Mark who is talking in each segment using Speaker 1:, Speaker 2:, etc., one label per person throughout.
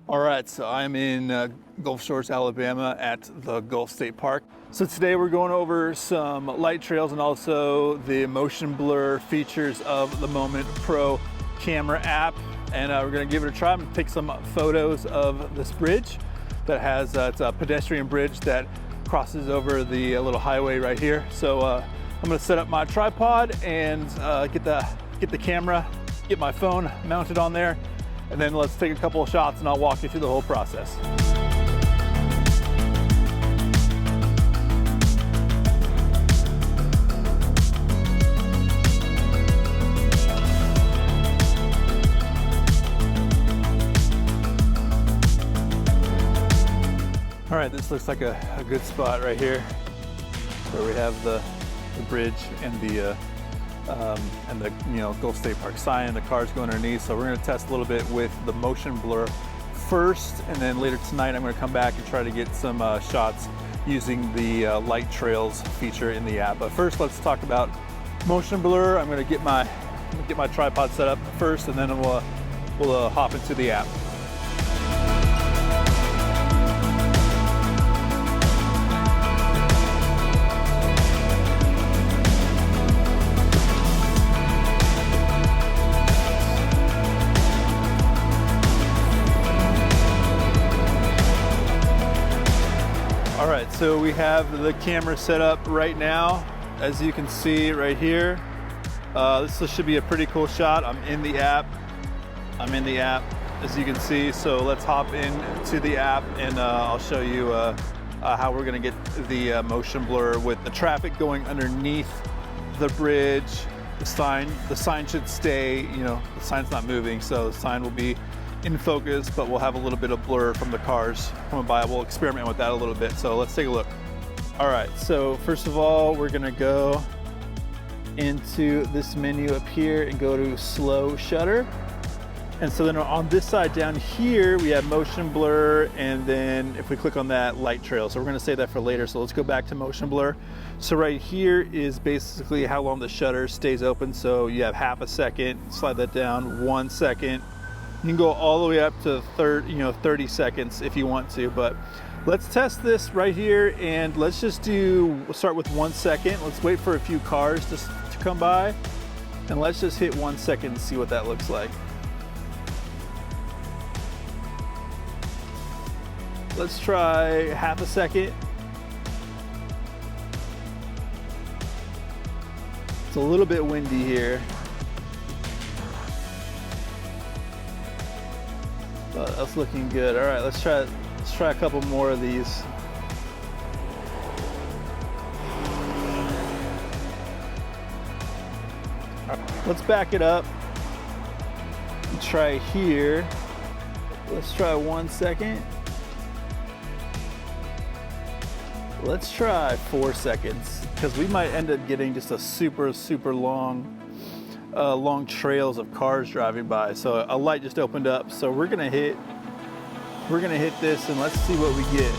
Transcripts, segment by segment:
Speaker 1: All right, so I'm in Gulf Shores, Alabama at the Gulf State Park. So today we're going over some light trails and also the motion blur features of the Moment Pro camera app. And we're gonna give it a try. I'm gonna take some photos of this bridge that has, it's a pedestrian bridge that crosses over the little highway right here. So I'm gonna set up my tripod and get the camera, get my phone mounted on there, and then let's take a couple of shots and I'll walk you through the whole process. All right, this looks like a good spot right here where we have the bridge and the Gulf State Park sign and the cars going underneath. So we're going to test a little bit with the motion blur first, and then later tonight I'm going to come back and try to get some shots using the light trails feature in the app. But first, let's talk about motion blur. I'm going to get my tripod set up first, and then we'll hop into the app. All right, so we have the camera set up right now. As you can see right here, this should be a pretty cool shot. I'm in the app, as you can see. So let's hop into the app and I'll show you how we're gonna get the motion blur with the traffic going underneath the bridge. The sign should stay, the sign's not moving, so the sign will be in focus, but we'll have a little bit of blur from the cars coming by. We'll experiment with that a little bit. So let's take a look. All right, so first of all, we're gonna go into this menu up here and go to slow shutter. And so then on this side down here, we have motion blur, and then if we click on that, light trail. So we're gonna save that for later. So let's go back to motion blur. So right here is basically how long the shutter stays open. So you have half a second, slide that down, 1 second. You can go all the way up to 30 seconds if you want to, but let's test this right here, and let's just we'll start with 1 second. Let's wait for a few cars to come by, and let's just hit 1 second and see what that looks like. Let's try half a second. It's a little bit windy here. But that's looking good. All right, let's try a couple more of these. All right, let's back it up and try here. Let's try 1 second. Let's try 4 seconds, because we might end up getting just a super long trails of cars driving by. So a light just opened up, so we're gonna hit this and let's see what we get.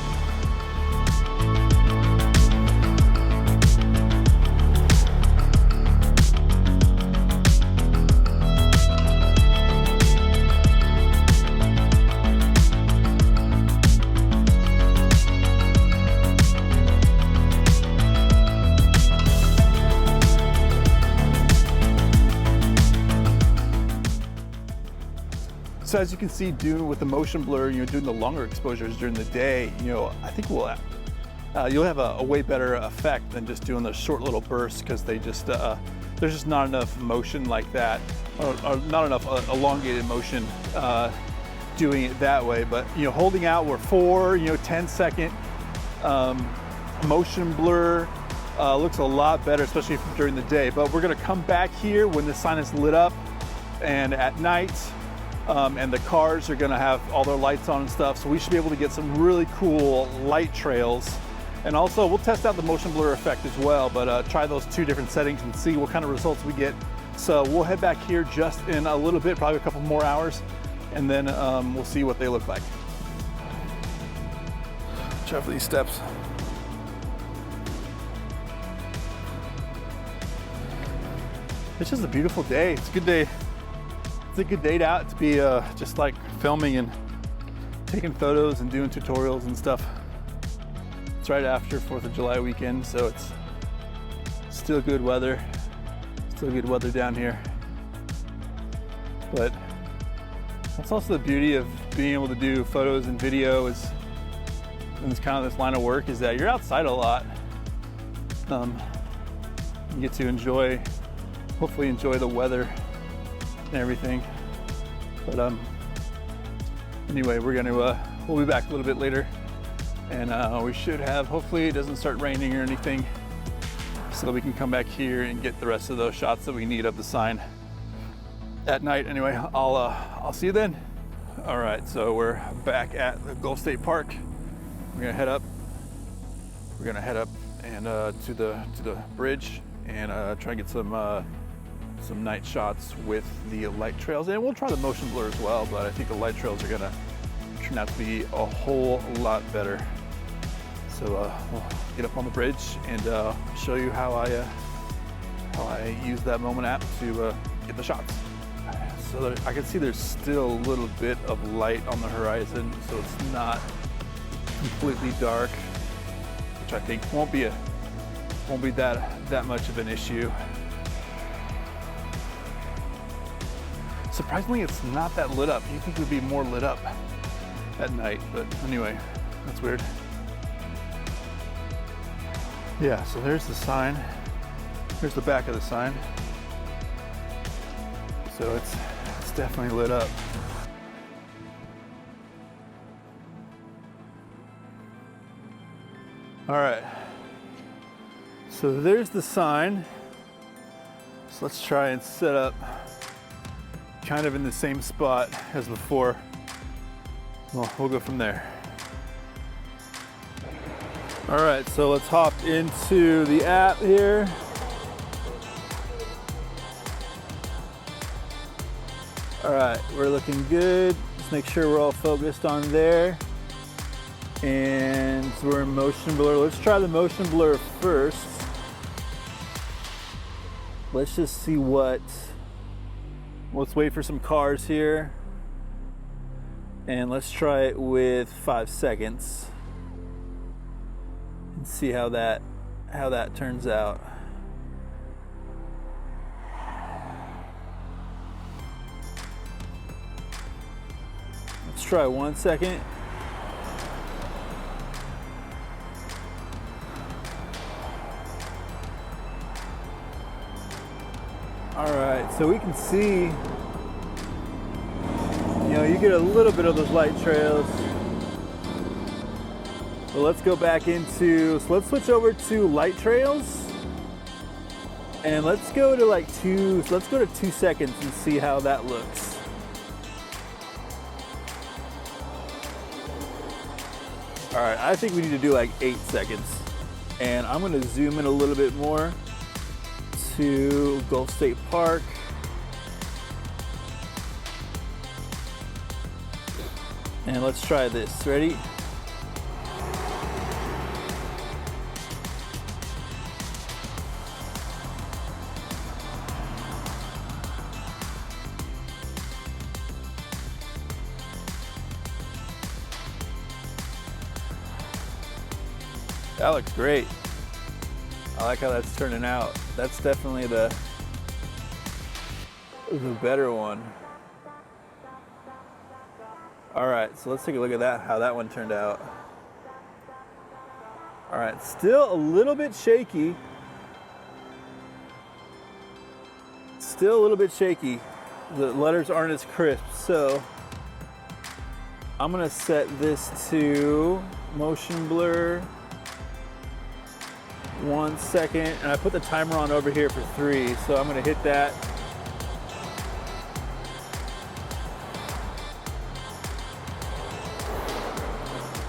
Speaker 1: So as you can see, with the motion blur, doing the longer exposures during the day, I think you'll have a way better effect than just doing the short little bursts, because there's just not enough motion like that, or not enough elongated motion doing it that way. But holding out, we're 10-second motion blur looks a lot better, especially during the day. But we're gonna come back here when the sign is lit up and at night. And the cars are gonna have all their lights on and stuff, so we should be able to get some really cool light trails. And also, we'll test out the motion blur effect as well, but try those two different settings and see what kind of results we get. So we'll head back here just in a little bit, probably a couple more hours, and then we'll see what they look like. Try for these steps. It's just a beautiful day. It's a good day. It's a good day out to be just like filming and taking photos and doing tutorials and stuff. It's right after 4th of July weekend, so it's still good weather. Still good weather down here. But that's also the beauty of being able to do photos and video is, in this kind of this line of work, is that you're outside a lot. You get to enjoy, hopefully enjoy the weather and everything. But anyway, we'll be back a little bit later, and we should have, hopefully it doesn't start raining or anything, so that we can come back here and get the rest of those shots that we need of the sign at night. Anyway, I'll see you then. All right, so we're back at the Gulf State Park. We're gonna head up and to the bridge and try and get some night shots with the light trails, and we'll try the motion blur as well, but I think the light trails are gonna turn out to be a whole lot better. So we'll get up on the bridge and show you how I use that Moment app to get the shots. So I can see there's still a little bit of light on the horizon, so it's not completely dark, which I think won't be that much of an issue. Surprisingly, it's not that lit up. You think it would be more lit up at night, but anyway, that's weird. Yeah, so there's the sign. Here's the back of the sign. So it's definitely lit up. All right, so there's the sign. So let's try and set up kind of in the same spot as before. Well, we'll go from there. All right, so let's hop into the app here. All right, we're looking good. Let's make sure we're all focused on there. And so we're in motion blur. Let's try the motion blur first. Let's just see let's wait for some cars here. And let's try it with 5 seconds and see how that turns out. Let's try 1 second. All right, so we can see, you get a little bit of those light trails. But let's go back so let's switch over to light trails. And let's go to 2 seconds and see how that looks. All right, I think we need to do like 8 seconds. And I'm gonna zoom in a little bit more to Gulf State Park. And let's try this. Ready? That looks great. I like how that's turning out. That's definitely the better one. All right, so let's take a look at how that one turned out. All right, still a little bit shaky. Still a little bit shaky. The letters aren't as crisp, so I'm gonna set this to motion blur. 1 second, and I put the timer on over here for 3, so I'm gonna hit that.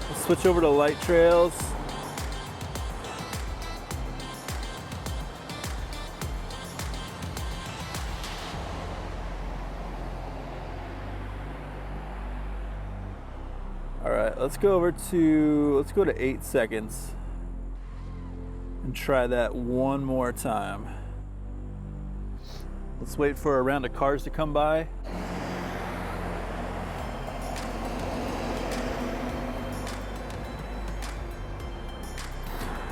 Speaker 1: Let's switch over to light trails. All right, let's go to 8 seconds. And try that one more time. Let's wait for a round of cars to come by.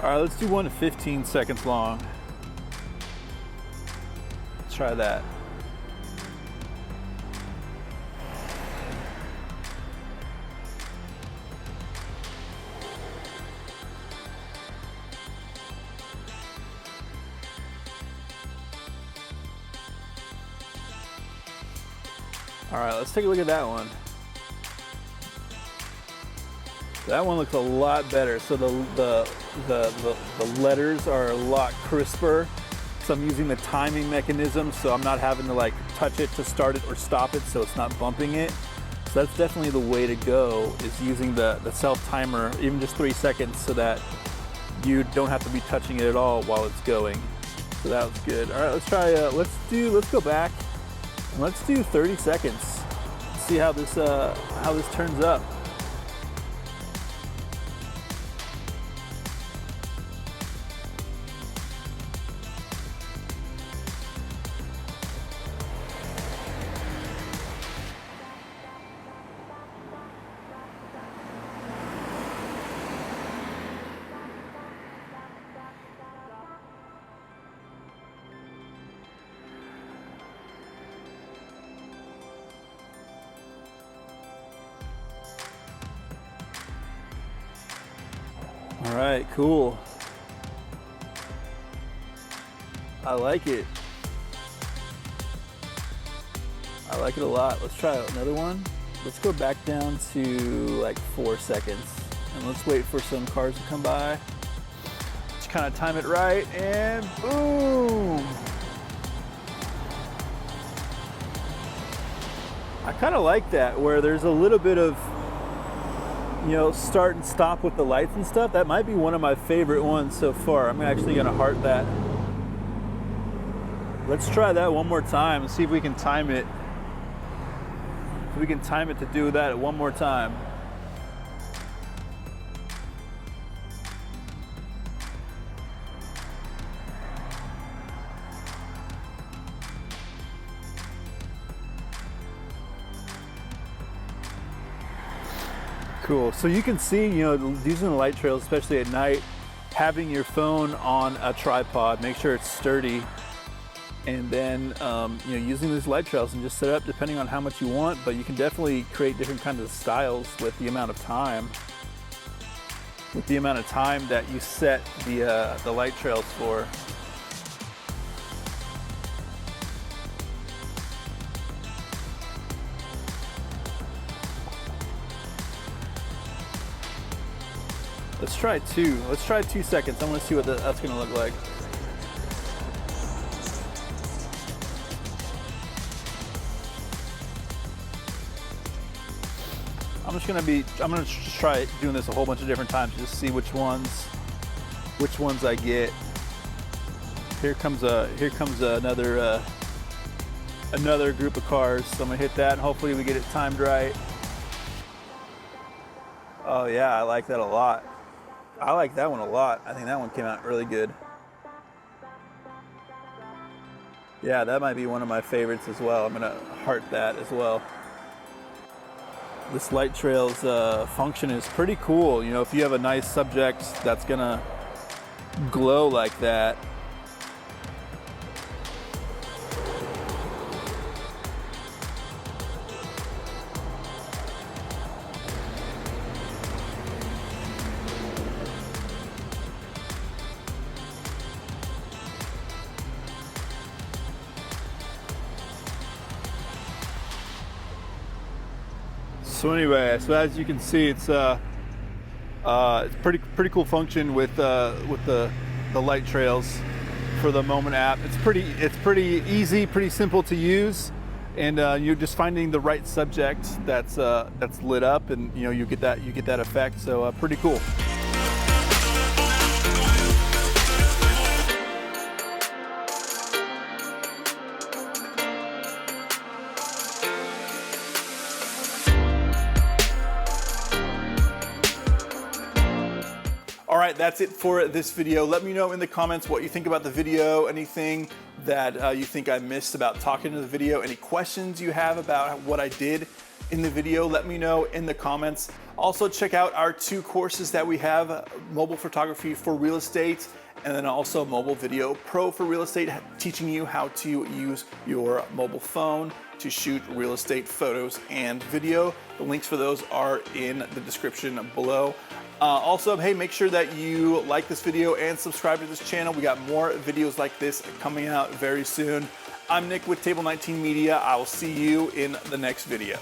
Speaker 1: All right, let's do one 15 seconds long. Let's try that. All right, let's take a look at that one. That one looks a lot better. So the letters are a lot crisper. So I'm using the timing mechanism, so I'm not having to like touch it to start it or stop it, so it's not bumping it. So that's definitely the way to go, is using the self timer, even just 3 seconds, so that you don't have to be touching it at all while it's going. So that was good. All right, let's try. Let's go back. Let's do 30 seconds. See how this turns up. All right, cool. I like it. I like it a lot. Let's try another one. Let's go back down to like 4 seconds, and let's wait for some cars to come by. Just kind of time it right, and boom. I kind of like that, where there's a little bit of, you know, start and stop with the lights and stuff. That might be one of my favorite ones so far. I'm actually gonna heart that. Let's try that one more time and see if we can time it. If we can time it to do that one more time. Cool. So you can see, you know, using the light trails, especially at night, having your phone on a tripod, make sure it's sturdy, and then you know, using these light trails and just set up depending on how much you want. But you can definitely create different kinds of styles with the amount of time, that you set the light trails for. Let's try 2. Let's try 2 seconds. I want to see what that's going to look like. I'm going to just try doing this a whole bunch of different times, just see which ones I get. Here comes another group of cars. So I'm going to hit that, and hopefully we get it timed right. Oh yeah, I like that a lot. I like that one a lot. I think that one came out really good. Yeah, that might be one of my favorites as well. I'm gonna heart that as well. This light trails function is pretty cool. You know, if you have a nice subject that's gonna glow like that, so anyway, so as you can see, it's pretty cool function with the light trails for the Moment app. It's pretty easy, pretty simple to use, and you're just finding the right subject that's lit up, and you know, you get that effect. So pretty cool. All right, that's it for this video. Let me know in the comments what you think about the video, anything that you think I missed about talking to the video, any questions you have about what I did in the video, let me know in the comments. Also check out our 2 courses that we have, Mobile Photography for Real Estate, and then also Mobile Video Pro for Real Estate, teaching you how to use your mobile phone to shoot real estate photos and video. The links for those are in the description below. Also, hey, make sure that you like this video and subscribe to this channel. We got more videos like this coming out very soon. I'm Nick with Table 19 Media. I will see you in the next video.